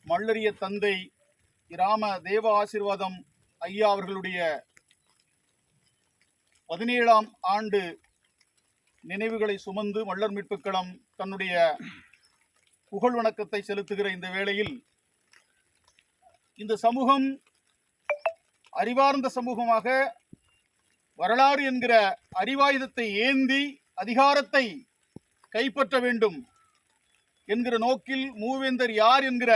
மல்லரிய தந்தை இராம தேவ ஆசீர்வாதம் ஐயா அவர்களுடைய 17ஆம் ஆண்டு நினைவுகளை சுமந்து மல்லர் மீட்புக்களம் தன்னுடைய புகழ் வணக்கத்தை செலுத்துகிற இந்த வேளையில் இந்த சமூகம் அறிவார்ந்த சமூகமாக வரலாறு என்கிற அறிவாயுதத்தை ஏந்தி அதிகாரத்தை கைப்பற்ற வேண்டும் என்கிற நோக்கில் மூவேந்தர் யார் என்கிற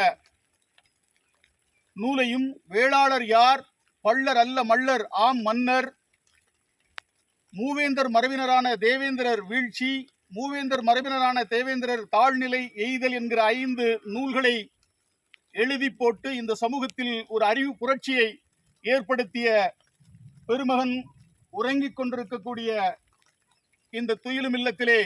நூலையும் வேளாளர் யார் பள்ளர் அல்ல மல்லர் ஆம் மன்னர் மூவேந்தர் மரபினரான தேவேந்திரர் வீழ்ச்சி மூவேந்தர் மரபினரான தேவேந்திரர் தாழ்நிலை எய்தல் என்கிற 5 நூல்களை எழுதி போட்டு இந்த சமூகத்தில் ஒரு அறிவு புரட்சியை ஏற்படுத்திய பெருமகன் உறங்கிக் கொண்டிருக்கக்கூடிய இந்த துயிலும் இல்லத்திலே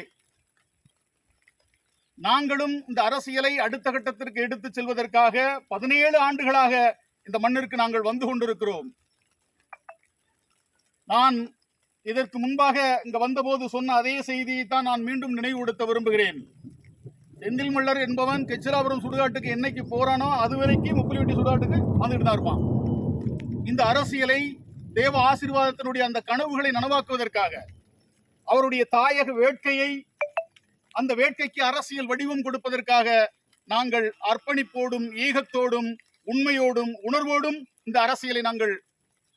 நாங்களும் இந்த அரசியலை அடுத்த கட்டத்திற்கு எடுத்துச் செல்வதற்காக 17 ஆண்டுகளாக இந்த மண்ணிற்கு நாங்கள் வந்து கொண்டிருக்கிறோம். நான் இதற்கு முன்பாக இங்க வந்தபோது சொன்ன அதே செய்தியை தான் நான் மீண்டும் நினைவுபடுத்த விரும்புகிறேன். செந்தில் மல்லர் என்பவன் கெச்சிலாபுரம் சுடுகாட்டுக்கு என்னைக்கு போறானோ அதுவரைக்கும் முப்புலிவெட்டி சுடுகாட்டுக்கு வந்துட்டு தான் இருப்பான். இந்த அரசியலை தேவ ஆசீர்வாதத்தினுடைய அந்த கனவுகளை நனவாக்குவதற்காக அவருடைய தாயக வேட்கையை அந்த வேட்கைக்கு அரசியல் வடிவம் கொடுப்பதற்காக நாங்கள் அர்ப்பணிப்போடும் ஈகத்தோடும் உண்மையோடும் உணர்வோடும் இந்த அரசியலை நாங்கள்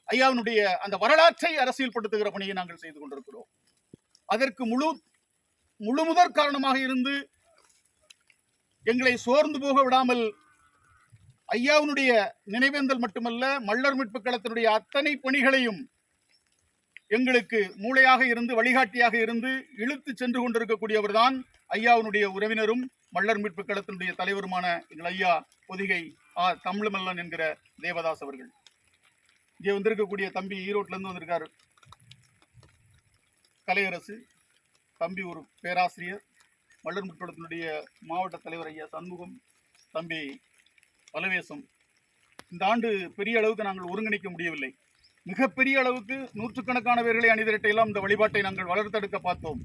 ஐயாவினுடைய அந்த வரலாற்றை அரசியல்படுத்துகிற பணியை நாங்கள் செய்து கொண்டிருக்கிறோம். அதற்கு முழு முதற் காரணமாக இருந்து எங்களை சோர்ந்து போக விடாமல் ஐயாவினுடைய நினைவேந்தல் மட்டுமல்ல மல்லர் மீட்புக் களத்தினுடைய அத்தனை பணிகளையும் எங்களுக்கு மூளையாக இருந்து வழிகாட்டியாக இருந்து இழுத்து சென்று கொண்டிருக்கக்கூடியவர் தான் ஐயாவினுடைய உறவினரும் மல்லர் மீட்புக் களத்தினுடைய தலைவருமான எங்கள் ஐயா பொதிகை தமிழ்மல்லன் என்கிற தேவதாஸ் அவர்கள். இங்கே வந்திருக்கக்கூடிய தம்பி ஈரோட்ல இருந்து வந்திருக்காரு, கலையரசு தம்பி, ஒரு பேராசிரியர், மல்லர் மீட்புக் களத்தினுடைய மாவட்ட தலைவர் ஐயா சண்முகம், தம்பி பலவேசம். இந்த ஆண்டு பெரிய அளவுக்கு நாங்கள் ஒருங்கிணைக்க முடியவில்லை. மிகப்பெரிய அளவுக்கு நூற்றுக்கணக்கான பேர்களை அணிதிரட்டையெல்லாம் இந்த வழிபாட்டை நாங்கள் வளர்த்தெடுக்க பார்த்தோம்.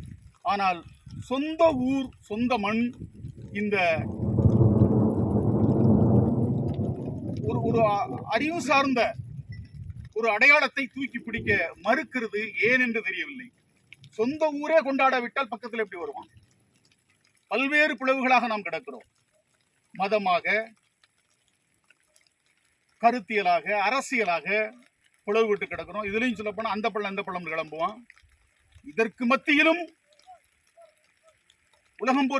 ஆனால் சொந்த ஊர் சொந்த மண் இந்த ஒரு அறிவு சார்ந்த ஒரு அடையாளத்தை தூக்கி பிடிக்க மறுக்கிறது ஏன் என்று தெரியவில்லை. சொந்த ஊரே கொண்டாடாவிட்டால் பக்கத்தில் எப்படி வருவான்? பல்வேறு பிளவுகளாக நாம் கிடக்கிறோம். மதமாக, கருத்தியலாக, அரசியலாக பிளவு விட்டு கிடக்கிறோம். இதுலையும் சொல்ல போனா அந்த பள்ளம் இந்த பள்ளம் கிளம்புவான். இதற்கு மத்தியிலும் உலகம்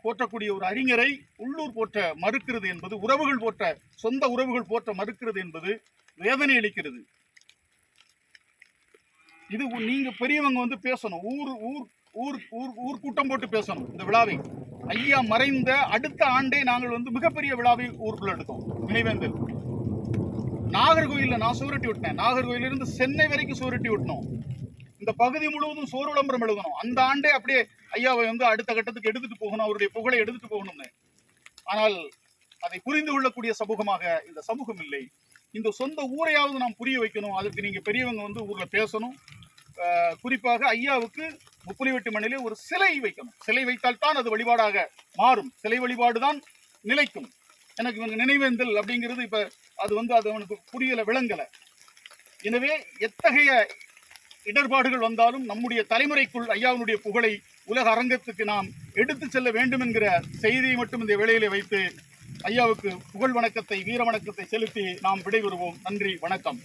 போற்றக்கூடிய ஒரு அறிஞரை உள்ளூர் போற்ற மறுக்கிறது என்பது, உறவுகள் போற்ற, சொந்த உறவுகள் போற்ற மறுக்கிறது என்பது வேதனை அளிக்கிறது. இது நீங்க பெரியவங்க வந்து பேசணும், ஊர் ஊர் ஊர் ஊர் ஊர் கூட்டம் போட்டு பேசணும். இந்த விழாவை ஐயா மறைந்த அடுத்த ஆண்டே நாங்கள் வந்து மிகப்பெரிய விழாவை ஊருக்குள்ள எடுத்தோம். நினைவேந்தல் நாகர்கோயில்ல நான் சுவரட்டி விட்டேன். நாகர்கோயிலிருந்து சென்னை வரைக்கும் சுவரட்டி விட்டோம். இந்த பகுதி முழுவதும் சோறு விளம்பரம் எழுதணும். அந்த ஆண்டே அப்படியே ஐயாவை வந்து அடுத்த கட்டத்துக்கு எடுத்துட்டு போகணும், அவருடைய புகழை எடுத்துட்டு போகணும்னு. ஆனால் அதை புரிந்து கொள்ளக்கூடிய சமூகமாக இந்த சமூகம் இல்லை. இந்த சொந்த ஊரையாவது நாம் புரிய வைக்கணும். அதுக்கு நீங்க பெரியவங்க வந்து ஊர்ல பேசணும். குறிப்பாக ஐயாவுக்கு முப்புலிவெட்டி மண்ணிலே ஒரு சிலை வைக்கணும். சிலை வைத்தால் தான் அது வழிபாடாக மாறும். சிலை வழிபாடு தான் நிலைக்கும். எனக்கு இவங்க நினைவேந்தல் அப்படிங்கிறது இப்ப அது வந்து அது அவனுக்கு புரியல, விளங்கல. எனவே எத்தகைய இடர்பாடுகள் வந்தாலும் நம்முடைய தலைமுறைக்குள் ஐயாவினுடைய புகழை உலக அரங்கத்துக்கு நாம் எடுத்து செல்ல வேண்டும் என்கிற செய்தியை மட்டும் இந்த வேளையிலே வைத்து ஐயாவுக்கு புகழ் வணக்கத்தை, வீர வணக்கத்தை செலுத்தி நாம் விடைபெறுவோம். நன்றி, வணக்கம்.